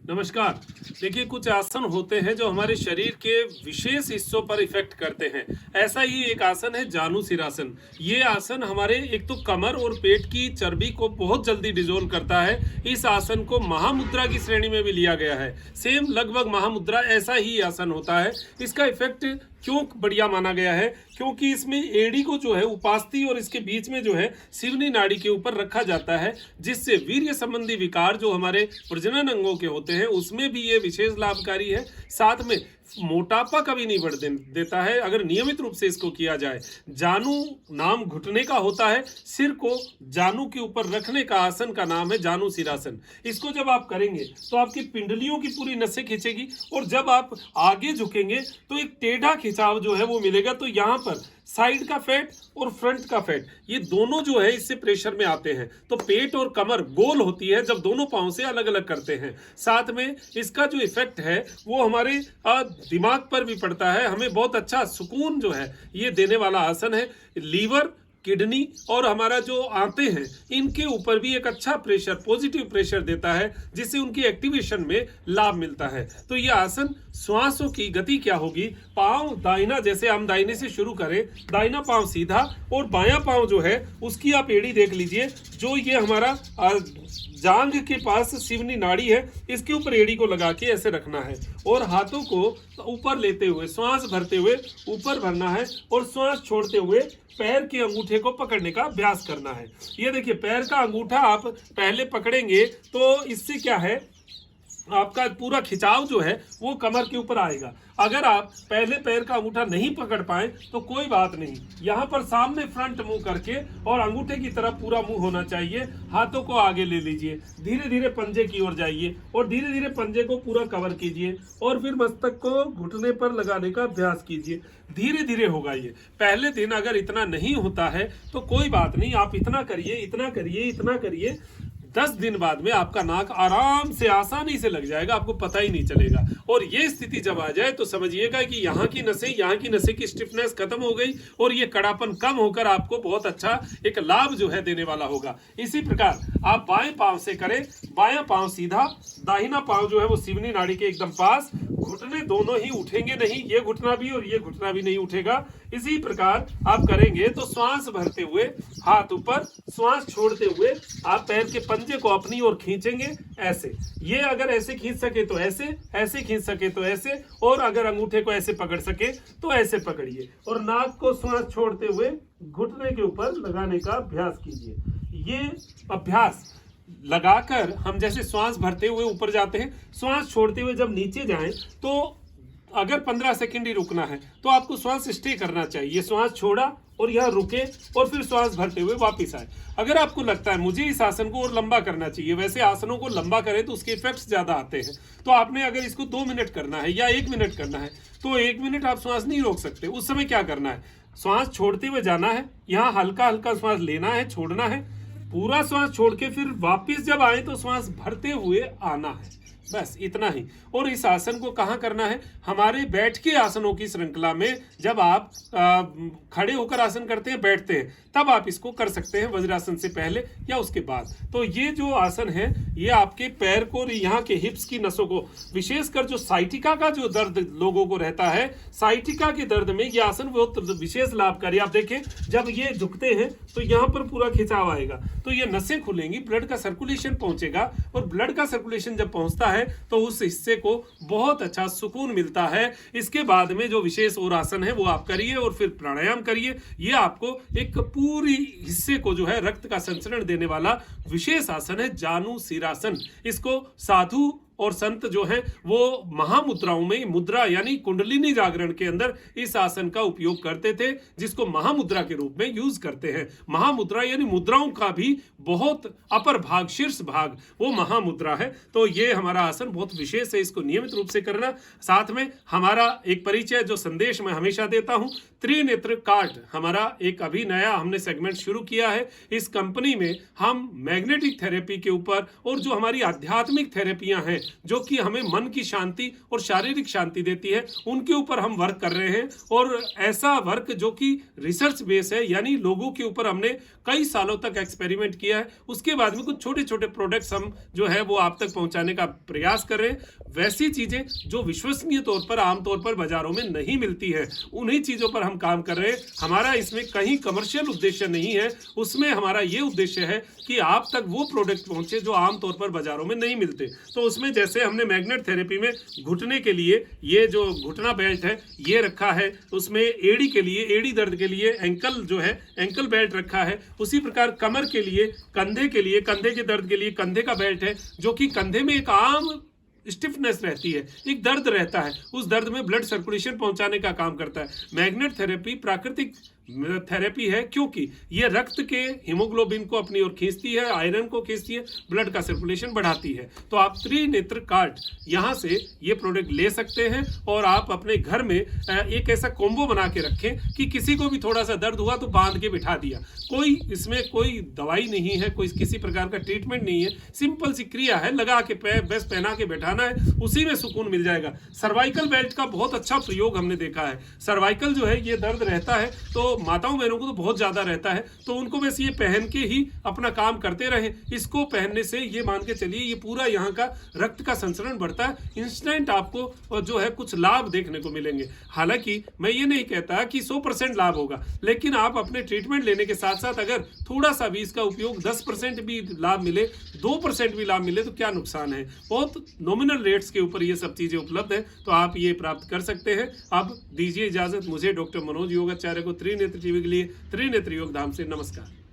नमस्कार। देखिए, कुछ आसन होते हैं जो हमारे शरीर के विशेष हिस्सों पर इफेक्ट करते हैं। ऐसा ही एक आसन है जानु सिरासन। ये आसन हमारे एक तो कमर और पेट की चर्बी को बहुत जल्दी डिजोल्व करता है। इस आसन को महामुद्रा की श्रेणी में भी लिया गया है। सेम लगभग महामुद्रा ऐसा ही आसन होता है। इसका इफेक्ट क्यों बढ़िया माना गया है? क्योंकि इसमें एड़ी को जो है उपास्थि और इसके बीच में जो है सिवनी नाड़ी के ऊपर रखा जाता है, जिससे वीर्य संबंधी विकार जो हमारे प्रजनन अंगों के होते हैं उसमें भी ये विशेष लाभकारी है। साथ में मोटापा कभी नहीं बढ़ देता है अगर नियमित रूप से इसको किया जाए। जानु नाम घुटने का होता है, सिर को जानु के ऊपर रखने का आसन का नाम है जानु सिरासन। इसको जब आप करेंगे तो आपकी पिंडलियों की पूरी नसें खींचेगी और जब आप आगे झुकेंगे तो एक टेढ़ा खिंचाव जो है वो मिलेगा। तो यहाँ पर साइड का फैट और फ्रंट का फैट ये दोनों जो है इससे प्रेशर में आते हैं। तो पेट और कमर गोल होती है जब दोनों पांव से अलग अलग करते हैं। साथ में इसका जो इफेक्ट है वो हमारे दिमाग पर भी पड़ता है। हमें बहुत अच्छा सुकून जो है ये देने वाला आसन है। लीवर, किडनी और हमारा जो आंतें हैं इनके ऊपर भी एक अच्छा प्रेशर, पॉजिटिव प्रेशर देता है, जिससे उनकी एक्टिवेशन में लाभ मिलता है। तो ये आसन श्वासों की गति क्या होगी? पांव दाहिना, जैसे हम दाहिने से शुरू करें, दाहिना पांव सीधा और बायां पांव जो है उसकी आप एड़ी देख लीजिए। जो ये हमारा जांघ के पास सिवनी नाड़ी है, इसके ऊपर एड़ी को लगा के ऐसे रखना है और हाथों को ऊपर लेते हुए श्वास भरते हुए ऊपर भरना है और श्वास छोड़ते हुए पैर के अंगूठे को पकड़ने का अभ्यास करना है। ये देखिए, पैर का अंगूठा आप पहले पकड़ेंगे तो इससे क्या है, आपका पूरा खिंचाव जो है वो कमर के ऊपर आएगा। अगर आप पहले पैर का अंगूठा नहीं पकड़ पाए तो कोई बात नहीं, यहाँ पर सामने फ्रंट मुंह करके और अंगूठे की तरफ पूरा मुंह होना चाहिए। हाथों को आगे ले लीजिए, धीरे धीरे पंजे की ओर जाइए और धीरे धीरे पंजे को पूरा कवर कीजिए और फिर मस्तक को घुटने पर लगाने का अभ्यास कीजिए। धीरे धीरे होगा ये। पहले दिन अगर इतना नहीं होता है तो कोई बात नहीं, आप इतना करिए, इतना करिए, इतना करिए। 10 दिन बाद में आपका नाक आराम से, आसानी से लग जाएगा, आपको पता ही नहीं चलेगा। और ये स्थिति जब आ जाए तो समझिएगा कि यहाँ की नसें की स्टिफनेस खत्म हो गई और ये कड़ापन कम होकर आपको बहुत अच्छा एक लाभ जो है देने वाला होगा। इसी प्रकार आप बाएं पांव से करें, बायां पांव सीधा, दाहिना पांव जो है वो सिवनी नाड़ी के एकदम पास, घुटने दोनों ही उठेंगे नहीं, ये घुटना भी और ये घुटना भी नहीं उठेगा। इसी प्रकार आप करेंगे तो श्वास भरते हुए हाथ ऊपर, श्वास छोड़ते हुए आप पैर के पंजे को अपनी ओर खींचेंगे ऐसे। ये अगर ऐसे खींच सके तो ऐसे, ऐसे खींच सके तो ऐसे, और अगर अंगूठे को ऐसे पकड़ सके तो ऐसे पकड़िए और नाक को श्वास छोड़ते हुए घुटने के ऊपर लगाने का अभ्यास कीजिए। ये अभ्यास लगाकर हम जैसे श्वास भरते हुए ऊपर जाते हैं, श्वास छोड़ते हुए जब नीचे जाएं तो अगर 15 सेकंड ही रुकना है तो आपको श्वास स्टे करना चाहिए। श्वास छोड़ा और यहाँ रुके और फिर श्वास भरते हुए वापस आए। अगर आपको लगता है मुझे इस आसन को और लंबा करना चाहिए, वैसे आसनों को लंबा करें तो उसके इफेक्ट्स ज्यादा आते हैं, तो आपने अगर इसको 2 मिनट करना है या 1 मिनट करना है तो 1 मिनट आप श्वास नहीं रोक सकते। उस समय क्या करना है, श्वास छोड़ते हुए जाना है, यहाँ हल्का हल्का श्वास लेना है, छोड़ना है, पूरा श्वास छोड़ के फिर वापस जब आए तो श्वास भरते हुए आना है। बस इतना ही। और इस आसन को कहाँ करना है? हमारे बैठ के आसनों की श्रृंखला में जब आप खड़े होकर आसन करते हैं, बैठते हैं, तब आप इसको कर सकते हैं, वज्रासन से पहले या उसके बाद। तो ये जो आसन है ये आपके पैर को और यहाँ के हिप्स की नसों को, विशेषकर जो साइटिका का जो दर्द लोगों को रहता है, साइटिका के दर्द में ये आसन बहुत विशेष लाभकारी। आप देखें जब ये झुकते हैं तो यहाँ पर पूरा खिंचाव आएगा, तो ये नसें खुलेंगी, ब्लड का सर्कुलेशन पहुंचेगा और ब्लड का सर्कुलेशन जब पहुंचता है तो उस हिस्से को बहुत अच्छा सुकून मिलता है। इसके बाद में जो विशेष और आसन है वो आप करिए और फिर प्राणायाम करिए। ये आपको एक पूरी हिस्से को जो है रक्त का संचरण देने वाला विशेष आसन है जानु सिरासन। इसको साधु और संत जो हैं वो महामुद्राओं में, मुद्रा यानी कुंडलिनी जागरण के अंदर इस आसन का उपयोग करते थे, जिसको महामुद्रा के रूप में यूज करते हैं। महामुद्रा यानी मुद्राओं का भी बहुत अपर भाग, शीर्ष भाग वो महामुद्रा है। तो ये हमारा आसन बहुत विशेष है, इसको नियमित रूप से करना। साथ में हमारा एक परिचय जो संदेश मैं हमेशा देता हूं, त्रिनेत्र कार्ड हमारा एक अभी नया हमने सेगमेंट शुरू किया है। इस कंपनी में हम मैग्नेटिक थेरेपी के ऊपर और जो हमारी आध्यात्मिक थेरेपियां हैं जो कि हमें मन की शांति और शारीरिक शांति देती है, उनके ऊपर हम वर्क कर रहे हैं। और ऐसा वर्क जो कि रिसर्च बेस है, यानी लोगों के ऊपर हमने कई सालों तक एक्सपेरिमेंट किया है, उसके बाद में कुछ छोटे छोटे प्रोडक्ट्स हम जो है वो आप तक पहुंचाने का प्रयास कर रहे हैं। वैसी चीजें जो विश्वसनीय तौर पर आमतौर पर बाजारों में नहीं मिलती है, उन्हीं चीजों पर हम काम कर रहे हैं। हमारा इसमें कहीं कमर्शियल उद्देश्य नहीं है, उसमें हमारा ये उद्देश्य है कि आप तक वो प्रोडक्ट पहुंचे जो आमतौर पर बाजारों में नहीं मिलते। तो उसमें जैसे हमने मैग्नेट थेरेपी में घुटने के लिए ये जो घुटना बेल्ट है ये रखा है, उसमें एड़ी के लिए, एड़ी दर्द के लिए एंकल जो है एंकल बेल्ट रखा है। उसी प्रकार कमर के लिए, कंधे के लिए, कंधे के दर्द के लिए कंधे का बेल्ट है, जो कि कंधे में एक आम स्टिफनेस रहती है, एक दर्द रहता है, उस दर्द में ब्लड सर्कुलेशन पहुंचाने का काम करता है। मैग्नेट थेरेपी प्राकृतिक थेरेपी है, क्योंकि ये रक्त के हीमोग्लोबिन को अपनी ओर खींचती है, आयरन को खींचती है, ब्लड का सर्कुलेशन बढ़ाती है। तो आप त्रिनेत्र कार्ड यहाँ से ये प्रोडक्ट ले सकते हैं और आप अपने घर में एक ऐसा कॉम्बो बना के रखें कि किसी को भी थोड़ा सा दर्द हुआ तो बांध के बिठा दिया। कोई इसमें कोई दवाई नहीं है, कोई किसी प्रकार का ट्रीटमेंट नहीं है, सिंपल सी क्रिया है, लगा के बस पहना के बैठाना है, उसी में सुकून मिल जाएगा। सर्वाइकल बेल्ट का बहुत अच्छा प्रयोग हमने देखा है। सर्वाइकल जो है ये दर्द रहता है तो माताओं बहनों को तो बहुत ज्यादा रहता है, तो उनको बस ये पहन के ही अपना काम करते रहे। इसको पहनने से ये मान के चलिए ये पूरा यहाँ का रक्त का संचरण बढ़ता है, इंस्टेंट आपको जो है कुछ लाभ देखने को मिलेंगे। हालांकि मैं ये नहीं कहता कि 100% लाभ होगा, लेकिन आप अपने ट्रीटमेंट लेने के साथ साथ अगर थोड़ा सा भी इसका उपयोग 10% भी लाभ मिले, 2% भी लाभ मिले तो क्या नुकसान है। बहुत नॉमिनल रेट्स के ऊपर ये सब चीजें उपलब्ध है, तो आप ये प्राप्त कर सकते हैं। अब दीजिए इजाजत मुझे, डॉक्टर मनोज योगाचार्य को, त्रिनेत्र टीवी के लिए त्रिनेत्र योग धाम से नमस्कार।